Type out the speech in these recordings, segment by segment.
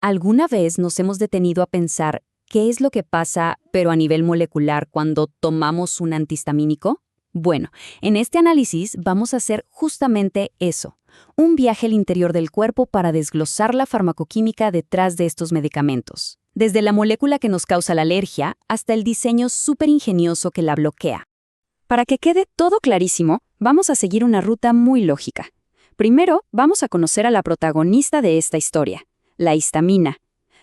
¿Alguna vez nos hemos detenido a pensar qué es lo que pasa, pero a nivel molecular, cuando tomamos un antihistamínico? Bueno, en este análisis vamos a hacer justamente eso, un viaje al interior del cuerpo para desglosar la farmacoquímica detrás de estos medicamentos, desde la molécula que nos causa la alergia hasta el diseño súper ingenioso que la bloquea. Para que quede todo clarísimo, vamos a seguir una ruta muy lógica. Primero, vamos a conocer a la protagonista de esta historia, la histamina.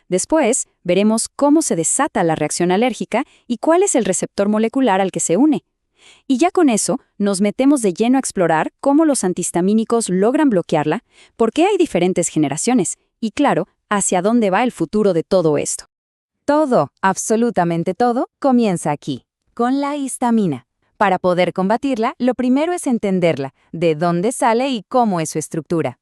Después, veremos cómo se desata la reacción alérgica y cuál es el receptor molecular al que se une. Y ya con eso, nos metemos de lleno a explorar cómo los antihistamínicos logran bloquearla, por qué hay diferentes generaciones y, claro, hacia dónde va el futuro de todo esto. Todo, absolutamente todo, comienza aquí, con la histamina. Para poder combatirla, lo primero es entenderla, de dónde sale y cómo es su estructura.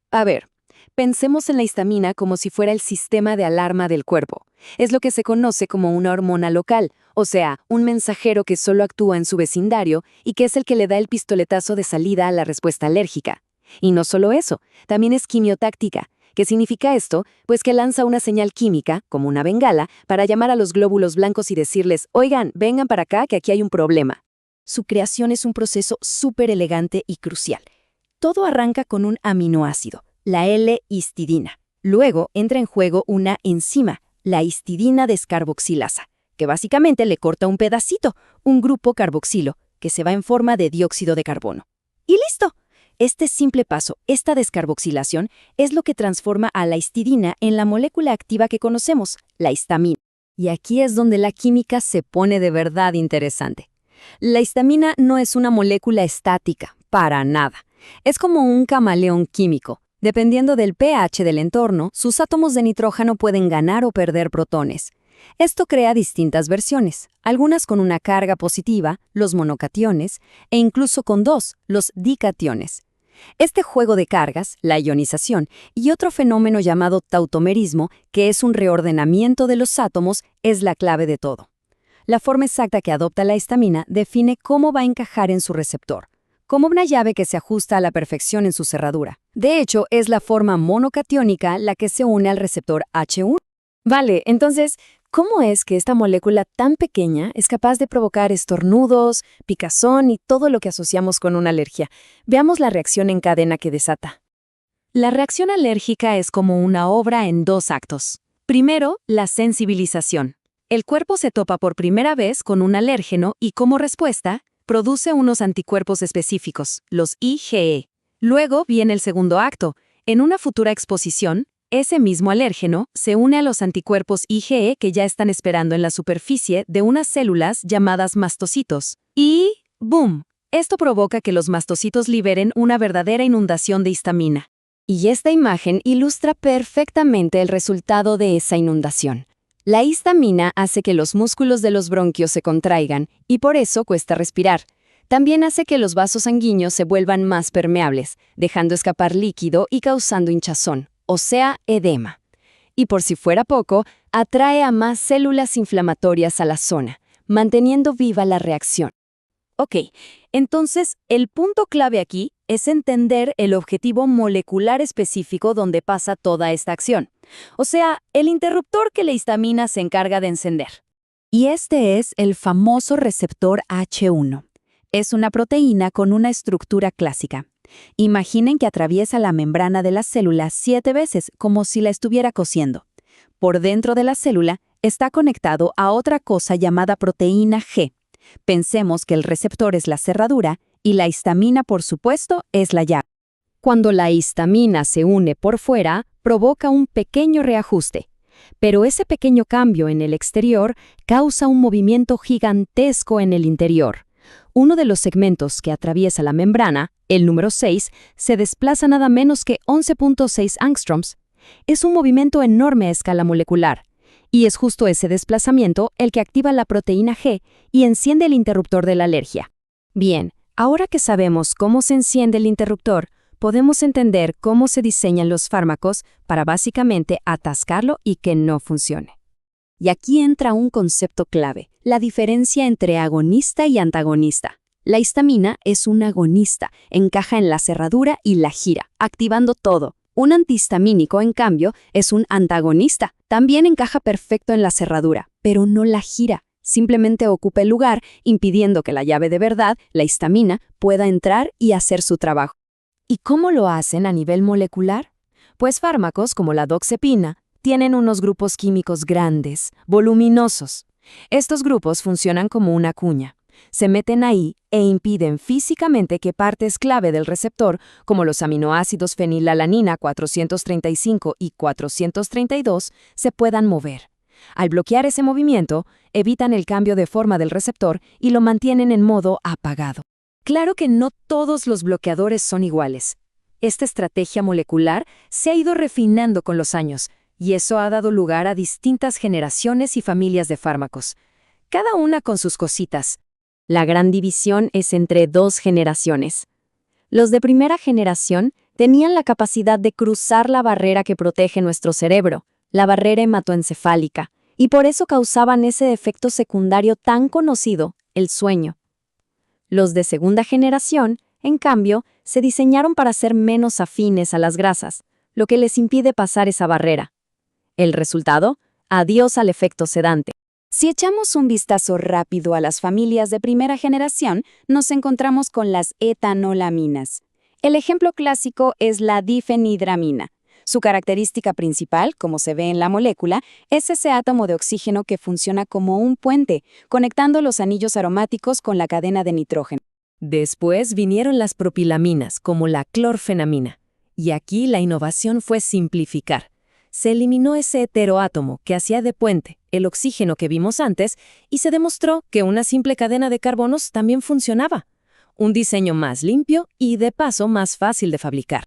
A ver, pensemos en la histamina como si fuera el sistema de alarma del cuerpo. Es lo que se conoce como una hormona local, o sea, un mensajero que solo actúa en su vecindario y que es el que le da el pistoletazo de salida a la respuesta alérgica. Y no solo eso, también es quimiotáctica. ¿Qué significa esto? Pues que lanza una señal química, como una bengala, para llamar a los glóbulos blancos y decirles, oigan, vengan para acá que aquí hay un problema. Su creación es un proceso súper elegante y crucial. Todo arranca con un aminoácido, la L-histidina. Luego entra en juego una enzima, la histidina descarboxilasa, que básicamente le corta un pedacito, un grupo carboxilo, que se va en forma de dióxido de carbono. ¡Y listo! Este simple paso, esta descarboxilación, es lo que transforma a la histidina en la molécula activa que conocemos, la histamina. Y aquí es donde la química se pone de verdad interesante. La histamina no es una molécula estática, para nada. Es como un camaleón químico. Dependiendo del pH del entorno, sus átomos de nitrógeno pueden ganar o perder protones. Esto crea distintas versiones, algunas con una carga positiva, los monocationes, e incluso con dos, los dicationes. Este juego de cargas, la ionización, y otro fenómeno llamado tautomerismo, que es un reordenamiento de los átomos, es la clave de todo. La forma exacta que adopta la histamina define cómo va a encajar en su receptor, como una llave que se ajusta a la perfección en su cerradura. De hecho, es la forma monocatiónica la que se une al receptor H1. Vale, entonces, ¿cómo es que esta molécula tan pequeña es capaz de provocar estornudos, picazón y todo lo que asociamos con una alergia? Veamos la reacción en cadena que desata. La reacción alérgica es como una obra en dos actos. Primero, la sensibilización. El cuerpo se topa por primera vez con un alérgeno y, como respuesta, produce unos anticuerpos específicos, los IgE. Luego viene el segundo acto. En una futura exposición, ese mismo alérgeno se une a los anticuerpos IgE que ya están esperando en la superficie de unas células llamadas mastocitos. Y ¡boom! Esto provoca que los mastocitos liberen una verdadera inundación de histamina. Y esta imagen ilustra perfectamente el resultado de esa inundación. La histamina hace que los músculos de los bronquios se contraigan y por eso cuesta respirar. También hace que los vasos sanguíneos se vuelvan más permeables, dejando escapar líquido y causando hinchazón, o sea, edema. Y por si fuera poco, atrae a más células inflamatorias a la zona, manteniendo viva la reacción. Ok, entonces el punto clave aquí es entender el objetivo molecular específico donde pasa toda esta acción. O sea, el interruptor que la histamina se encarga de encender. Y este es el famoso receptor H1. Es una proteína con una estructura clásica. Imaginen que atraviesa la membrana de la célula 7 veces, como si la estuviera cosiendo. Por dentro de la célula está conectado a otra cosa llamada proteína G. Pensemos que el receptor es la cerradura y la histamina, por supuesto, es la llave. Cuando la histamina se une por fuera, provoca un pequeño reajuste. Pero ese pequeño cambio en el exterior causa un movimiento gigantesco en el interior. Uno de los segmentos que atraviesa la membrana, el número 6, se desplaza nada menos que 11.6 angstroms. Es un movimiento enorme a escala molecular. Y es justo ese desplazamiento el que activa la proteína G y enciende el interruptor de la alergia. Bien, ahora que sabemos cómo se enciende el interruptor, podemos entender cómo se diseñan los fármacos para básicamente atascarlo y que no funcione. Y aquí entra un concepto clave, la diferencia entre agonista y antagonista. La histamina es un agonista, encaja en la cerradura y la gira, activando todo. Un antihistamínico, en cambio, es un antagonista. También encaja perfecto en la cerradura, pero no la gira. Simplemente ocupa el lugar, impidiendo que la llave de verdad, la histamina, pueda entrar y hacer su trabajo. ¿Y cómo lo hacen a nivel molecular? Pues fármacos como la doxepina tienen unos grupos químicos grandes, voluminosos. Estos grupos funcionan como una cuña. Se meten ahí e impiden físicamente que partes clave del receptor, como los aminoácidos fenilalanina 435 y 432, se puedan mover. Al bloquear ese movimiento, evitan el cambio de forma del receptor y lo mantienen en modo apagado. Claro que no todos los bloqueadores son iguales. Esta estrategia molecular se ha ido refinando con los años, y eso ha dado lugar a distintas generaciones y familias de fármacos, cada una con sus cositas. La gran división es entre dos generaciones. Los de primera generación tenían la capacidad de cruzar la barrera que protege nuestro cerebro, la barrera hematoencefálica, y por eso causaban ese efecto secundario tan conocido, el sueño. Los de segunda generación, en cambio, se diseñaron para ser menos afines a las grasas, lo que les impide pasar esa barrera. El resultado, adiós al efecto sedante. Si echamos un vistazo rápido a las familias de primera generación, nos encontramos con las etanolaminas. El ejemplo clásico es la difenhidramina. Su característica principal, como se ve en la molécula, es ese átomo de oxígeno que funciona como un puente, conectando los anillos aromáticos con la cadena de nitrógeno. Después vinieron las propilaminas, como la clorfenamina. Y aquí la innovación fue simplificar. Se eliminó ese heteroátomo que hacía de puente, el oxígeno que vimos antes, y se demostró que una simple cadena de carbonos también funcionaba. Un diseño más limpio y, de paso, más fácil de fabricar.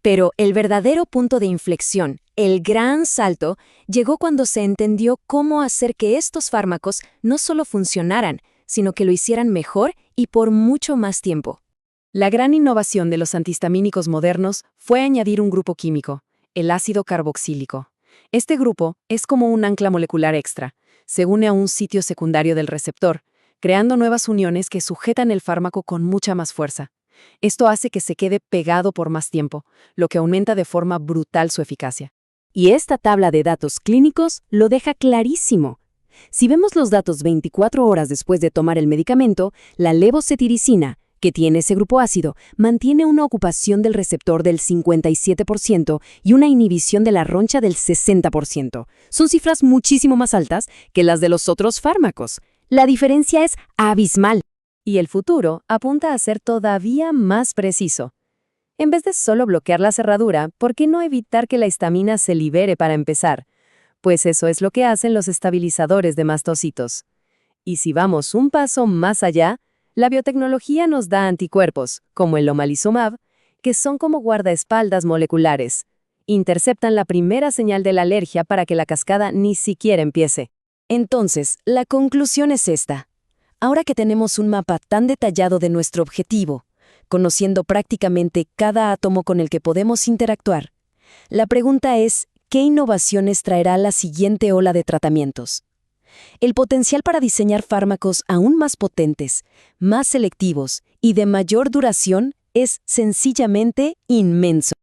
Pero el verdadero punto de inflexión, el gran salto, llegó cuando se entendió cómo hacer que estos fármacos no solo funcionaran, sino que lo hicieran mejor y por mucho más tiempo. La gran innovación de los antihistamínicos modernos fue añadir un grupo químico, el ácido carboxílico. Este grupo es como un ancla molecular extra. Se une a un sitio secundario del receptor, creando nuevas uniones que sujetan el fármaco con mucha más fuerza. Esto hace que se quede pegado por más tiempo, lo que aumenta de forma brutal su eficacia. Y esta tabla de datos clínicos lo deja clarísimo. Si vemos los datos 24 horas después de tomar el medicamento, la levocetiricina, que tiene ese grupo ácido, mantiene una ocupación del receptor del 57% y una inhibición de la roncha del 60%. Son cifras muchísimo más altas que las de los otros fármacos. La diferencia es abismal. Y el futuro apunta a ser todavía más preciso. En vez de solo bloquear la cerradura, ¿por qué no evitar que la histamina se libere para empezar? Pues eso es lo que hacen los estabilizadores de mastocitos. Y si vamos un paso más allá, la biotecnología nos da anticuerpos, como el omalizumab, que son como guardaespaldas moleculares. Interceptan la primera señal de la alergia para que la cascada ni siquiera empiece. Entonces, la conclusión es esta. Ahora que tenemos un mapa tan detallado de nuestro objetivo, conociendo prácticamente cada átomo con el que podemos interactuar, la pregunta es, ¿qué innovaciones traerá la siguiente ola de tratamientos? El potencial para diseñar fármacos aún más potentes, más selectivos y de mayor duración es sencillamente inmenso.